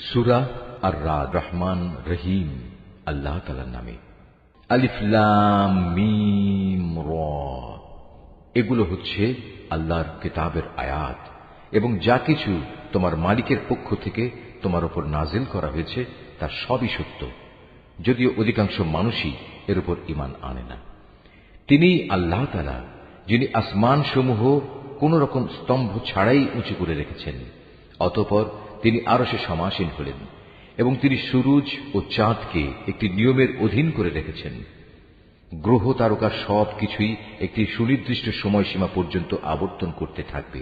সূরা আর-রাদ, রহমান রহিম আল্লাহ তাআলার নামে। আলিফ লাম মিম র, এগুলো হচ্ছে আল্লাহর কিতাবের আয়াত, এবং যা কিছু তোমার মালিকের পক্ষ থেকে তোমার উপর নাজিল করা হয়েছে তার সবই সত্য, যদিও অধিকাংশ মানুষই এর উপর ঈমান আনে না। তিনি আল্লাহ তাআলা যিনি আসমান সমূহ কোন রকম স্তম্ভ ছাড়াই উঁচু করে রেখেছেন, অতঃপর তিনি আরশে সমাসীন হলেন, এবং তিনি সূরজ ও চাঁদকে একটি নিয়মের অধীন করে রেখেছেন। গ্রহ তারকা সব কিছুই একটি সুনির্দিষ্ট সময়সীমা পর্যন্ত আবর্তন করতে থাকবে।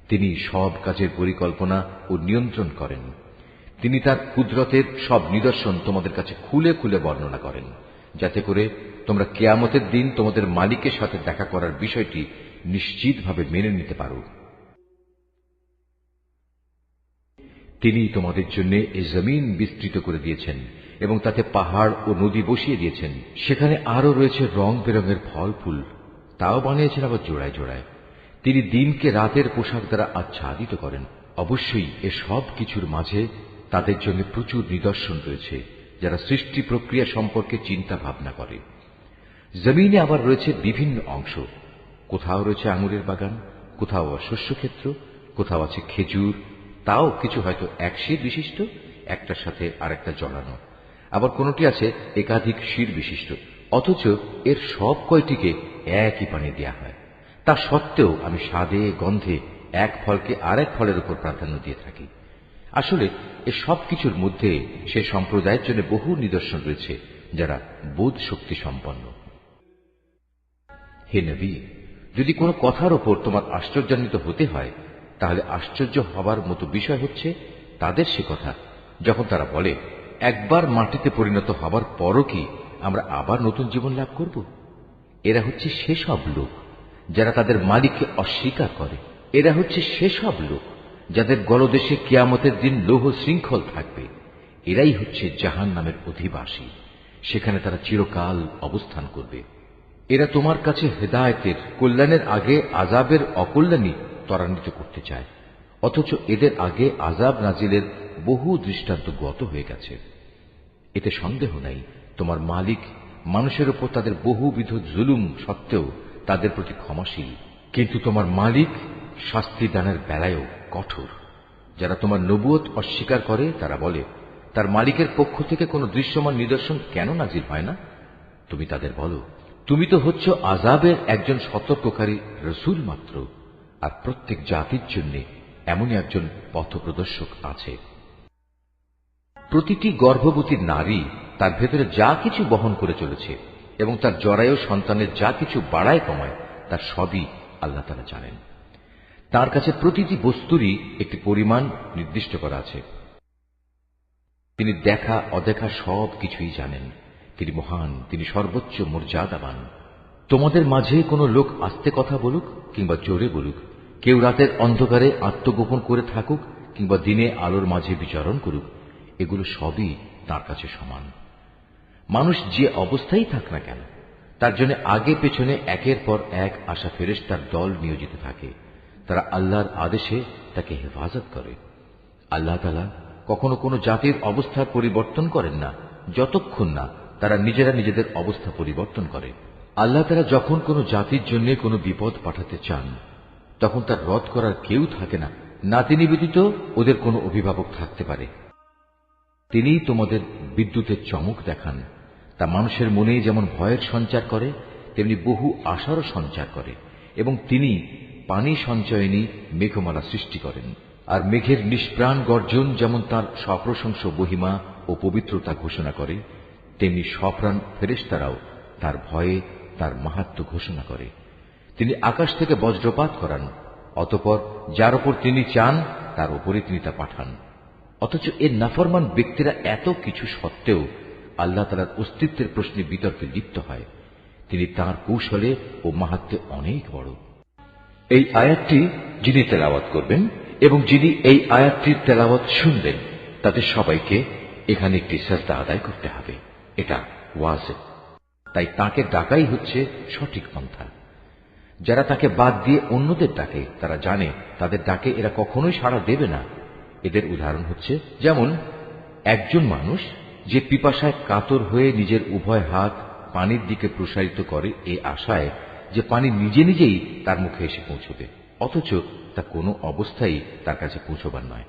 তিনি সব কাজের পরিকল্পনা ও নিয়ন্ত্রণ করেন। তিনি তার কুদরতের সব নিদর্শন তোমাদের কাছে খুলে খুলে বর্ণনা করেন, যাতে করে তোমরা কিয়ামতের দিন তোমাদের মালিকের সাথে দেখা করার বিষয়টি নিশ্চিতভাবে মেনে নিতে পারো। তিনি তোমাদের জন্য এই জমিন বিস্তৃত করে দিয়েছেন এবং তাতে পাহাড় ও নদী বসিয়ে দিয়েছেন। সেখানে আরো রয়েছে রং বেরঙের ফল ফুল, তাও বানিয়েছেন আবার জোড়ায় জোড়ায়। তিনি দিনকে রাতের পোশাক দ্বারা আচ্ছাদিত করেন। অবশ্যই এ সব কিছুর মাঝে তাদের জন্য প্রচুর নিদর্শন রয়েছে, যারা সৃষ্টি প্রক্রিয়া সম্পর্কে চিন্তা ভাবনা করে। জমিনে আবার রয়েছে বিভিন্ন অংশ, কোথাও রয়েছে আঙুরের বাগান, কোথাও শস্যক্ষেত্র, কোথাও আছে খেজুর, তাও কিছু হয়তো এক শির বিশিষ্ট, একটার সাথে আরেকটা জড়ানো, আবার কোনটি আছে একাধিক শির বিশিষ্ট, অথচ এর সব কয়টিকে একই পানি দেয়া হয়। তা সত্ত্বেও আমি স্বাদে গন্ধে এক ফলকে আরেক ফলের উপর প্রাধান্য দিয়ে থাকি। আসলে এ সব কিছুর মধ্যে সে সম্প্রদায়ের জন্য বহু নিদর্শন রয়েছে যারা বোধ শক্তি সম্পন্ন। হে নবী, যদি কোনো কথার ওপর তোমার আশ্চর্যান্বিত হতে হয়, তাহলে আশ্চর্য হবার মতো বিষয় হচ্ছে তাদের সে কথা যখন তারা বলে, একবার মাটিতে পরিণত হবার পরও কি আমরা আবার নতুন জীবন লাভ করব? এরা হচ্ছে সেসব লোক যারা তাদের মালিককে অস্বীকার করে। এরা হচ্ছে সেসব লোক যাদের গলদেশে কিয়ামতের দিন লৌহ শৃঙ্খল থাকবে। এরাই হচ্ছে জাহান্নামের অধিবাসী, সেখানে তারা চিরকাল অবস্থান করবে। এরা তোমার কাছে হেদায়েতের কল্যাণের আগে আযাবের অকল্যাণই ত্বরান্বিত করতে চায়, অথচ এদের আগে আযাব নাজিলের বহু দৃষ্টান্ত গত হয়ে গেছে। এতে সন্দেহ নাই তোমার মালিক মানুষের উপর তাদের বহুবিধ জুলুম সত্ত্বেও তাদের প্রতি ক্ষমাশীল, কিন্তু তোমার মালিক শাস্তি দানের বেলায়ও কঠোর। যারা তোমার নবুয়ত অস্বীকার করে তারা বলে, তার মালিকের পক্ষ থেকে কোনো দৃশ্যমান নিদর্শন কেন নাজিল হয় না? তুমি তাদের বলো, তুমি তো হচ্ছ আযাবের একজন সতর্ককারী রসূল মাত্র, আর প্রত্যেক জাতির জন্য এমনই একজন পথপ্রদর্শক আছে। প্রতিটি গর্ভবতী নারী তার ভেতরে যা কিছু বহন করে চলেছে এবং তার জরায়ু সন্তানের যা কিছু বাড়ায় কমায়, তার সবই আল্লাহ তাআলা জানেন। তার কাছে প্রতিটি বস্তুরই একটি পরিমাণ নির্দিষ্ট করা আছে। তিনি দেখা অদেখা সব কিছুই জানেন। তিনি মহান, তিনি সর্বোচ্চ মর্যাদাবান। তোমাদের মাঝে কোনো লোক আস্তে কথা বলুক কিংবা জোরে বলুক, কেউ রাতের অন্ধকারে আত্মগোপন করে থাকুক কিংবা দিনে আলোর মাঝে বিচরণ করুক, এগুলো সবই তার কাছে সমান। মানুষ যে অবস্থায় থাক না কেন, তার জন্য আগে পেছনে একের পর এক আসা ফেরেশতার দল নিয়োজিত থাকে। তারা আল্লাহর আদেশে তাকে হেফাজত করে। আল্লাহ তাআলা কখনো কোনো জাতির অবস্থার পরিবর্তন করেন না যতক্ষণ না তারা নিজেরা নিজেদের অবস্থা পরিবর্তন করে। আল্লাহ তাআলা যখন কোনো জাতির জন্য কোনো বিপদ পাঠাতে চান, তখন তার রদ করার কেউ থাকে না, না তিনি ব্যতীত ওদের কোনো অভিভাবক থাকতে পারে। তিনিই তোমাদের বিদ্যুতের চমক দেখান, তা মানুষের মনে যেমন ভয়ের সঞ্চার করে, তেমনি বহু আশারও সঞ্চার করে। এবং তিনি পানি সঞ্চয়নী মেঘমালা সৃষ্টি করেন। আর মেঘের নিষ্প্রাণ গর্জন যেমন তার সপ্রশংস মহিমা ও পবিত্রতা ঘোষণা করে, তেমনি সপ্রাণ ফেরেশতারাও তার ভয়ে তার মাহাত্ম্য ঘোষণা করে। তিনি আকাশ থেকে বজ্রপাত করান, অতঃপর যার উপর তিনি চান তার উপরে তিনি তা পাঠান। অথচ এর নাফরমান ব্যক্তিরা এত কিছু সত্ত্বেও আল্লাহ তাআলার অস্তিত্বের প্রশ্নে বিতর্কে লিপ্ত হয়। তিনি তাঁর কৌশলে ও মাহাত্ম্যে অনেক বড়। এই আয়াতটি যিনি তেলাওয়াত করবেন এবং যিনি এই আয়াতটির তেলাওয়াত শুনবেন, তাদের সবাইকে এখানে একটি সাজদা আদায় করতে হবে। এটা ওয়াজিব, তাই তাকে ডাকাই হচ্ছে সঠিক পন্থা। যারা তাকে বাদ দিয়ে অন্যদের ডাকে, তারা জানে তাদের ডাকে এরা কখনোই সাড়া দেবে না। এদের উদাহরণ হচ্ছে, যেমন একজন মানুষ যে পিপাসায় কাতর হয়ে নিজের উভয় হাত পানির দিকে প্রসারিত করে এই আশায় যে পানি নিজে নিজেই তার মুখে এসে পৌঁছবে, অথচ তা কোনো অবস্থায় তার কাছে পৌঁছবার নয়।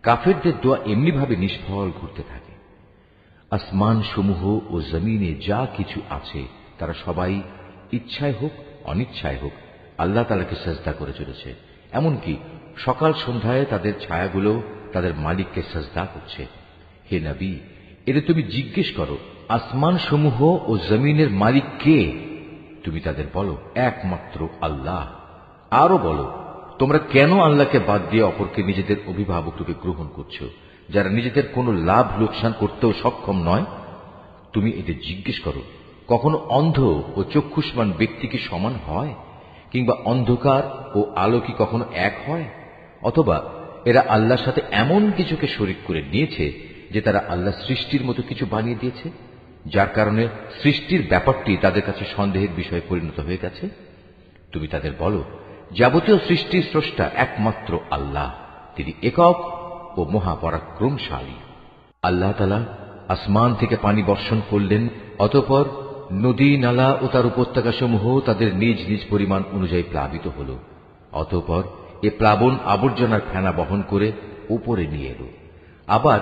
কাফেরদের দোয়া এমনিভাবে নিষ্ফল ঘুরতে থাকে। আসমান সমূহ ও জমিনে যা কিছু আছে তারা সবাই ইচ্ছায় হোক অনিচ্ছায় হোক আল্লাহ তাআলাকে সাজদা করে চলেছে। এমনকি সকাল সন্ধ্যায় তাদের ছায়াগুলো তাদের মালিককে সাজদা করছে। হে নবী, এতে তুমি জিজ্ঞেস করো, আসমান সমূহ ও জমিনের মালিক কে? তুমি তাদের বলো, একমাত্র আল্লাহ। আরো বলো, তোমরা কেন আল্লাহকে বাদ দিয়ে অপরকে নিজেদের অভিভাবক রূপে গ্রহণ করছো, যারা নিজেদের কোনো লাভ লোকসান করতেও সক্ষম নয়? তুমি এদের জিজ্ঞেস করো, কখনো অন্ধ ও চক্ষুষ্মান ব্যক্তি কি সমান হয়? কিংবা অন্ধকার ও আলো কি কখনো এক হয়? অথবা এরা আল্লাহর সাথে এমন কিছুকে শরীক করে নিয়েছে যে তারা আল্লাহ সৃষ্টির মতো কিছু বানিয়ে দিয়েছে, যার কারণে সৃষ্টির ব্যাপারটি তাদের কাছে সন্দেহের বিষয়ে পরিণত হয়ে গেছে। তুমি তাদের বলো, যাবতীয় সৃষ্টির স্রষ্টা একমাত্র আল্লাহ, তিনি একক ও মহাপরাক্রমশালী। আল্লাহ তাআলা আসমান থেকে পানি বর্ষণ করলেন, অতঃপর নদী নালা ও তার উপত্যকা সমূহ তাদের নিজ নিজ পরিমাণ অনুযায়ী প্লাবিত হল। অতঃপর এ প্লাবন আবর্জনার ফেনা বহন করে উপরে নিয়ে এল। আবার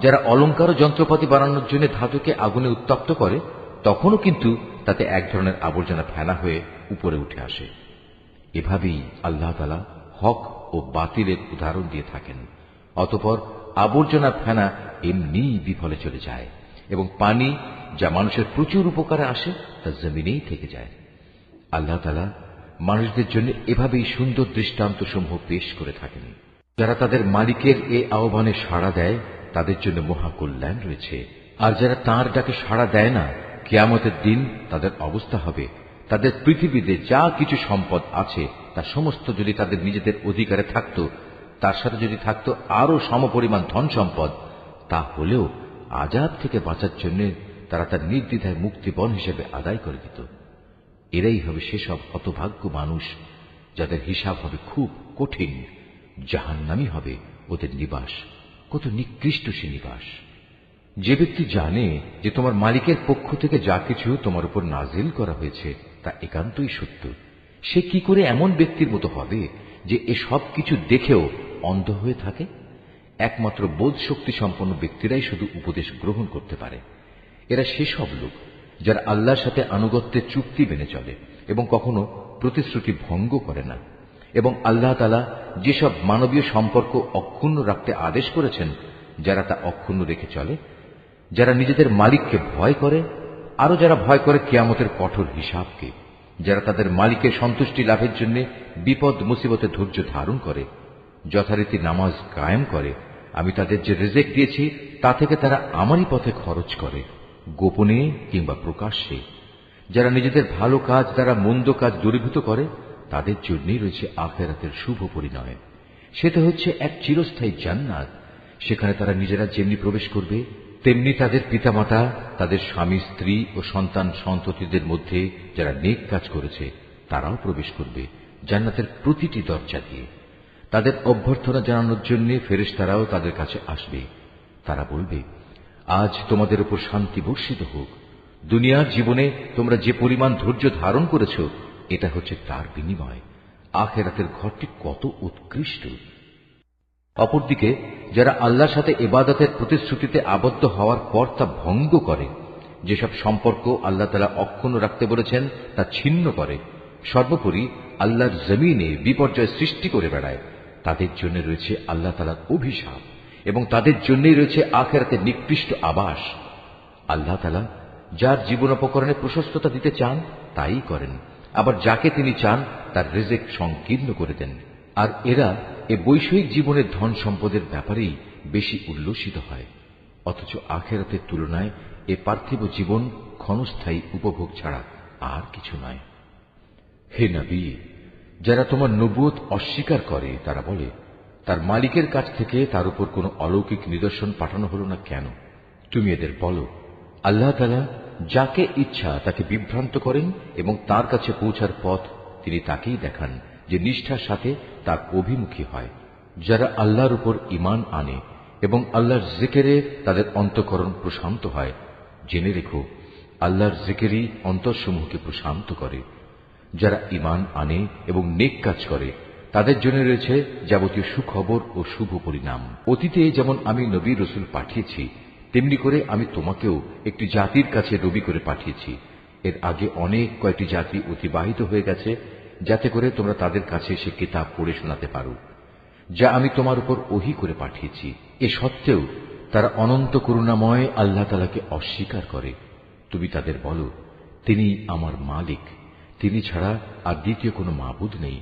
যারা অলংকার ও যন্ত্রপাতি বানানোর জন্য ধাতুকে আগুনে উত্তপ্ত করে, তখনও কিন্তু তাতে এক ধরনের আবর্জনা ফেনা হয়ে উপরে উঠে আসে। এভাবেই আল্লাহ তাআলা হক ও বাতিলের উদাহরণ দিয়ে থাকেন। অতঃপর আবর্জনা ফেনা এমনি বিফলে চলে যায় এবং পানি যা মানুষের প্রচুর উপকারে আসে তা জমিনেই থেকে যায়। আল্লাহ তাআলা মানুষদের জন্য এভাবেই সুন্দর দৃষ্টান্ত সমূহ পেশ করে থাকেন। যারা তাদের মালিকের এ আহ্বানে সাড়া দেয় তাদের জন্য মহাকল্যাণ রয়েছে, আর যারা তাঁর ডাকে সাড়া দেয় না, কিয়ামতের দিন তাদের অবস্থা হবে, তাদের পৃথিবীতে যা কিছু সম্পদ আছে তা সমস্ত যদি তাদের নিজেদের অধিকারে থাকত, তার সাথে যদি থাকত আরো সমপরিমাণ ধন সম্পদ, তা হলেও আযাব থেকে বাঁচার জন্য তারা তার নির্দ্বিধায় মুক্তিপণ হিসেবে আদায় করে দিত। এরাই হবে সেসব হতভাগ্য মানুষ যাদের হিসাব হবে খুব কঠিন। জাহান্নামী হবে ওদের নিবাস, কত নিকৃষ্ট সে নিবাস। যে ব্যক্তি জানে যে তোমার মালিকের পক্ষ থেকে যা কিছু তোমার উপর নাজিল করা হয়েছে তা একান্তই সত্য, সে কি করে এমন ব্যক্তির মতো হবে যে এ সব কিছু দেখেও অন্ধ হয়ে থাকে? একমাত্র বোধ শক্তি সম্পন্ন ব্যক্তিরাই শুধু উপদেশ গ্রহণ করতে পারে। এরা সেসব লোক যারা আল্লাহর সাথে আনুগত্যের চুক্তি মেনে চলে এবং কখনো প্রতিশ্রুতি ভঙ্গ করে না, এবং আল্লাহ তাআলা যেসব মানবীয় সম্পর্ক অক্ষুণ্ণ রাখতে আদেশ করেছেন যারা তা অক্ষুণ্ণ রেখে চলে, যারা নিজেদের মালিককে ভয় করে, আরো যারা ভয় করে কিয়ামতের কঠোর হিসাবকে, যারা তাদের মালিকের সন্তুষ্টি লাভের জন্য বিপদ মুসিবতে ধৈর্য ধারণ করে, যথারীতি নামাজ কায়েম করে, আমি তাদের যে রিজিক দিয়েছি তা থেকে তারা আমারই পথে খরচ করে, গোপনে কিংবা প্রকাশ্যে, যারা নিজেদের ভালো কাজ দ্বারা মন্দ কাজ দূরীভূত করে, তাদের জন্যই রয়েছে আখিরাতের শুভ পরিণয়। সেটা হচ্ছে এক চিরস্থায়ী জান্নাত। সেখানে তারা নিজেরা যেমনি প্রবেশ করবে, তেমনি তাদের পিতামাতা, তাদের স্বামী স্ত্রী ও সন্তান সন্ততিদের মধ্যে যারা নেক কাজ করেছে তারাও প্রবেশ করবে জান্নাতের প্রতিটি দরজা দিয়ে। তাদের অভ্যর্থনা জানানোর জন্য ফেরেশতারাও তাদের কাছে আসবে। তারা বলবে, আজ তোমাদের উপর শান্তি বর্ষিত হোক। দুনিয়ার জীবনে তোমরা যে পরিমাণ ধৈর্য ধারণ করেছ এটা হচ্ছে তার বিনিময়। আখিরাতের ঘরটি কত উৎকৃষ্ট। অপরদিকে যারা আল্লাহর সাথে ইবাদতের প্রতিশ্রুতিতে আবদ্ধ হওয়ার পর তা ভঙ্গ করে, যেসব সম্পর্ক আল্লাহ তাআলা অক্ষুণ্ণ রাখতে বলেছেন তা ছিন্ন করে, সর্বোপরি আল্লাহর জমিনে বিপর্যয় সৃষ্টি করে বেড়ায়, তাদের জন্য রয়েছে আল্লাহ তাআলার অভিশাপ এবং তাদের জন্যই রয়েছে আখিরাতের নিকৃষ্ট আবাস। আল্লাহ তাআলা যার জীবনোপকরণে প্রশস্ততা দিতে চান তাই করেন, আবার যাকে তিনি চান তার রিজিক সংকীর্ণ করে দেন। আর এরা এ বৈষয়িক জীবনের ধন সম্পদের ব্যাপারেই বেশি উল্লসিত হয়, অথচ আখিরাতের তুলনায় এ পার্থিব জীবন ক্ষণস্থায়ী উপভোগ ছাড়া আর কিছু নয়। হে নবী, যারা তোমার নবুয়ত অস্বীকার করে তারা বলে, তার মালিকের কাছ থেকে তার উপর কোনো অলৌকিক নিদর্শন পাঠানো হলো না কেন? তুমি এদের বলো, আল্লাহ তাআলা যাকে ইচ্ছা তাকে বিভ্রান্ত করেন এবং তার কাছে পৌঁছার পথ তিনি তাকেই দেখান যে নিষ্ঠার সাথে তার অভিমুখী হয়। যারা আল্লাহর উপর ঈমান আনে এবং আল্লাহর জিকিরে তাদের অন্তঃকরণ প্রশান্ত হয়, জেনে রেখো আল্লাহর জিকিরই অন্তরসমূহকে প্রশান্ত করে। যারা ঈমান আনে এবং নেক কাজ করে তাদের জন্য রয়েছে যাবতীয় সুখবর ও শুভ পরিণাম। অতীতে যেমন আমি নবী রসুল পাঠিয়েছি, তেমনি করে আমি তোমাকেও একটি জাতির কাছে নবী করে পাঠিয়েছি। এর আগে অনেক কয়েকটি জাতি অতিবাহিত হয়ে গেছে, যাতে করে তোমরা তাদের কাছে সে কিতাব পড়ে শোনাতে পারো যা আমি তোমার উপর ওহী করে পাঠিয়েছি। এ সত্ত্বেও তারা অনন্ত করুণাময় আল্লাহ তাআলাকে অস্বীকার করে। তুমি তাদের বলো, তিনি আমার মালিক, তিনি ছাড়া আর দ্বিতীয় কোনো মাবুদ নেই।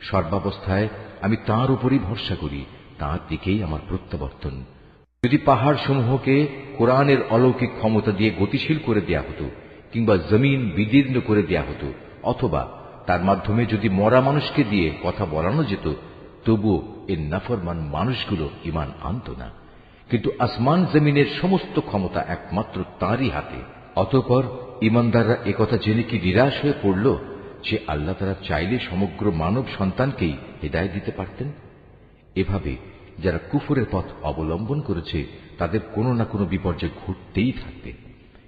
সর্বাবস্থায় আমি তাঁর উপরই ভরসা করি, তাঁর দিকেই আমার প্রত্যাবর্তন। যদি পাহাড় সমূহকে কোরআনের অলৌকিক ক্ষমতা দিয়ে গতিশীল করে দেয়া হতো, কিংবা জমিন বিদীর্ণ করে দেয়া হতো, অথবা তার মাধ্যমে যদি মরা মানুষকে দিয়ে কথা বলানো যেত, তবুও এর নাফরমান মানুষগুলো ঈমান আনত না। কিন্তু আসমান জমিনের সমস্ত ক্ষমতা একমাত্র তাঁরই হাতে। অতঃপর ঈমানদাররা একথা জেনে কি নিরাশ হয়ে পড়ল যে আল্লাহ তাআলা চাইলে সমগ্র মানব সন্তানকেই হিদায়াত দিতে পারতেন? এভাবে যারা কুফরের পথ অবলম্বন করেছে তাদের কোনো না কোনো বিপর্যয় ঘটতেই থাকবে,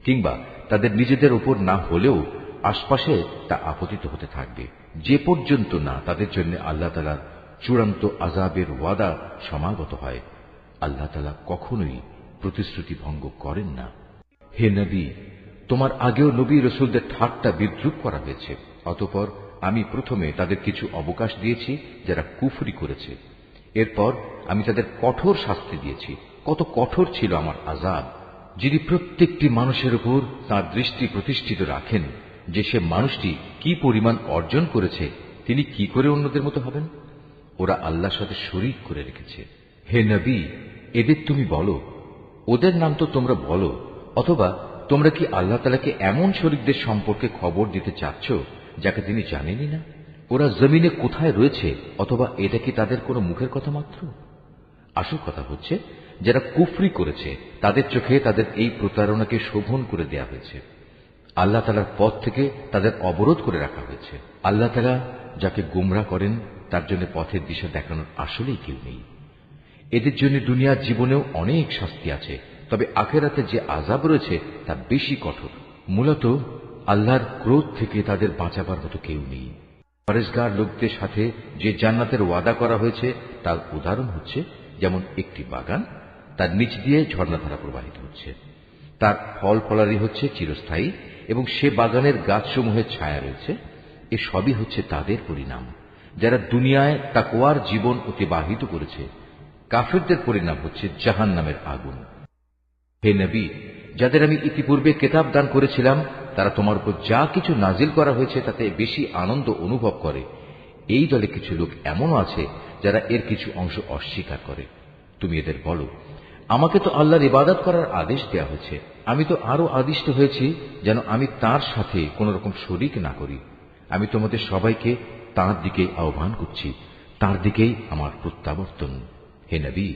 কিংবা তাদের নিজেদের উপর না হলেও আশপাশে তা আপতিত হতে থাকবে, যে পর্যন্ত না তাদের জন্য আল্লাহ তাআলার চূড়ান্ত আযাবের ওয়াদা সমাগত হয়। আল্লাহ তাআলা কখনোই প্রতিশ্রুতি ভঙ্গ করেন না। হে নবী, তোমার আগেও নবী রসুলদের ঠাট্টা বিদ্রূপ করা হয়েছে। অতঃপর আমি প্রথমে তাদের কিছু অবকাশ দিয়েছি যারা কুফরি করেছে। এরপর আমি তাদের কঠোর শাস্তি দিয়েছি। কত কঠোর ছিল আমার আযাব! যিনি প্রত্যেকটি মানুষের উপর তাঁর দৃষ্টি প্রতিষ্ঠিত রাখেন যে সে মানুষটি কি পরিমাণ অর্জন করেছে, তিনি কি করে অন্যদের মতো হবেন? ওরা আল্লাহর সাথে শরীক করে রেখেছে। হে নবী, এদের তুমি বলো, ওদের নাম তো তোমরা বলো, অথবা তোমরা কি আল্লাহ তাআলাকে এমন শরীকদের সম্পর্কে খবর দিতে চাচ্ছ যাকে তিনি জানেনই না? ওরা জমিনে কোথায় রয়েছে, অথবা এটা কি তাদের কোনো মুখের কথা মাত্র? আসল কথা হচ্ছে, যারা কুফরি করেছে তাদের চোখে তাদের এই প্রতারণাকে শোভন করে দেয়া হয়েছে। আল্লাহ তাআলার পথ থেকে তাদের অবরোধ করে রাখা হয়েছে। আল্লাহ তাআলা যাকে গোমরাহ করেন তার জন্য পথের দিশা দেখানোর আসলেই কেউ নেই। এদের জন্য দুনিয়ার জীবনেও অনেক শাস্তি আছে, তবে আখিরাতে যে আযাব রয়েছে তা বেশি কঠোর। মূলত আল্লাহর ক্রোধ থেকে তাদের বাঁচাবার মতো কেউ নেই। পরেশগার লোকদের সাথে যে জান্নাতের ওয়াদা করা হয়েছে তার উদাহরণ হচ্ছে যেমন একটি বাগান, তার নিচ দিয়ে ঝর্ণাধারা প্রবাহিত হচ্ছে, তার ফল ফলারি হচ্ছে চিরস্থায়ী এবং সে বাগানের গাছসমূহের ছায়া রয়েছে। এ সবই হচ্ছে তাদের পরিণাম যারা দুনিয়ায় তাকওয়ার জীবন অতিবাহিত করেছে। কাফিরদের পরিণাম হচ্ছে জাহান্নামের আগুন। হে নবী, যাদের আমি ইতিপূর্বে কিতাব দান করেছিলাম তারা তোমার উপর যা কিছু নাজিল করা হয়েছে তাতে বেশি আনন্দ অনুভব করে। এই দলে কিছু লোক এমনও আছে যারা এর কিছু অংশ অস্বীকার করে। তুমি এদের বলো, আমাকে তো আল্লাহর ইবাদত করার আদেশ দেয়া হয়েছে, আমি তো আরো আদিষ্ট হয়েছি যেন আমি তার সাথে কোন রকম শরীক না করি। আমি তোমাদের সবাইকে তাঁর দিকে আহ্বান করছি, তাঁর দিকেই আমার প্রত্যাবর্তন। হে নবী,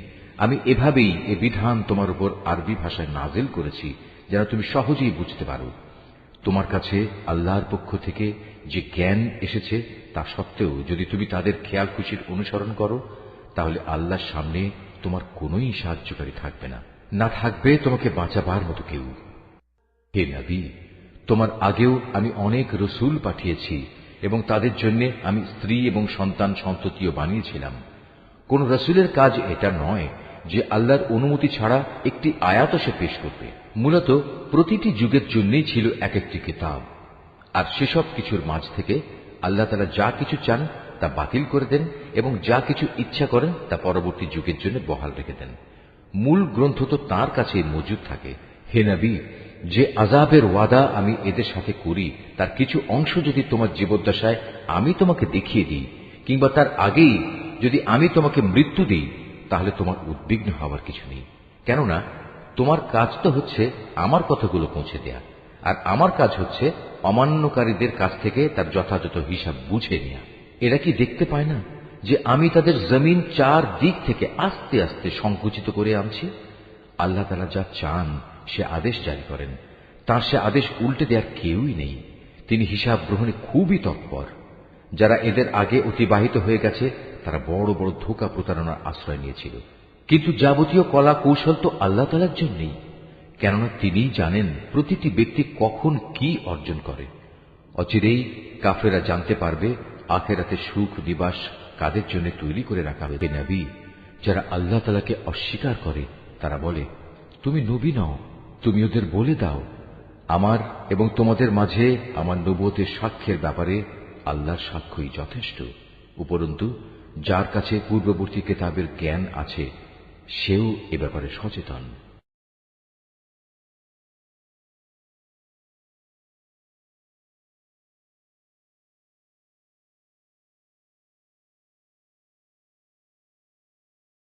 আমি এভাবেই এ বিধান তোমার উপর আরবি ভাষায় নাজিল করেছি যেন তুমি সহজেই বুঝতে পারো। তোমার কাছে আল্লাহর পক্ষ থেকে যে জ্ঞান এসেছে তা সত্ত্বেও যদি তুমি তাদের খেয়াল খুশির অনুসরণ করো, তাহলে আল্লাহর সামনে তোমার কোনোই সাহায্যকারী থাকবে না, না থাকবে তোমাকে বাঁচাবার মতো কেউ। হে নবী, তোমার আগেও আমি অনেক রসুল পাঠিয়েছি এবং তাদের জন্য আমি স্ত্রী এবং সন্তান সন্ততিও বানিয়েছিলাম। কোন রসুলের কাজ এটা নয় যে আল্লাহর অনুমতি ছাড়া একটি আয়াত সে পেশ করবে। মূলত প্রতিটি যুগের জন্যই ছিল এক একটি কিতাব, আর সেসব কিছুর মাঝ থেকে আল্লাহ তাআলা যা কিছু চান তা বাতিল করে দেন এবং যা কিছু ইচ্ছা করেন তা পরবর্তী যুগের জন্য বহাল রেখে দেন। মূল গ্রন্থ তো তাঁর কাছে মজুদ থাকে। হে নবী, যে আযাবের ওয়াদা আমি এদের সাথে করি তার কিছু অংশ যদি তোমার জীবদ্দশায় আমি তোমাকে দেখিয়ে দিই, কিংবা তার আগেই যদি আমি তোমাকে মৃত্যু দিই, তাহলে তোমার উদ্বিগ্ন হওয়ার কিছু নেই। কেননা তোমার কাজ তো হচ্ছে আমার কথাগুলো পৌঁছে দেয়া, আর আমার কাজ হচ্ছে অমান্যকারীদের কাছ থেকে তার যথাযথ হিসাব বুঝে নেয়া। এরা কি দেখতে পায় না যে আমি তাদের জমিন চার দিক থেকে আস্তে আস্তে সংকুচিত করে আনছি? আল্লাহ তাআলা যা চান সে আদেশ জারি করেন, তার সে আদেশ উল্টে দেওয়ার কেউই নেই। তিনি হিসাব গ্রহণে খুবই তৎপর। যারা এদের আগে অতিবাহিত হয়ে গেছে তারা বড় বড় ধোঁকা প্রতারণার আশ্রয় নিয়েছিল। কিন্তু যাবতীয় কলা কৌশল তো আল্লাহ তাআলার জন্যই, কেননা তিনিই জানেন প্রতিটি ব্যক্তি কখন কি অর্জন করে। অচিরেই কাফেররা জানতে পারবে আখিরাতে সুখ নিবাস কাদের জন্য তৈরি করে রাখা হবে। নবী, যারা আল্লাহ তাআলাকে অস্বীকার করে তারা বলে, তুমি নবী নও, তুমি ওদের বলে দাও, আমার এবং তোমাদের মাঝে আমার নবুয়তের সাক্ষ্যের ব্যাপারে আল্লাহর সাক্ষ্যই যথেষ্ট। উপরন্তু যার কাছে পূর্ববর্তী কিতাবের জ্ঞান আছে সেও এ ব্যাপারে সচেতন।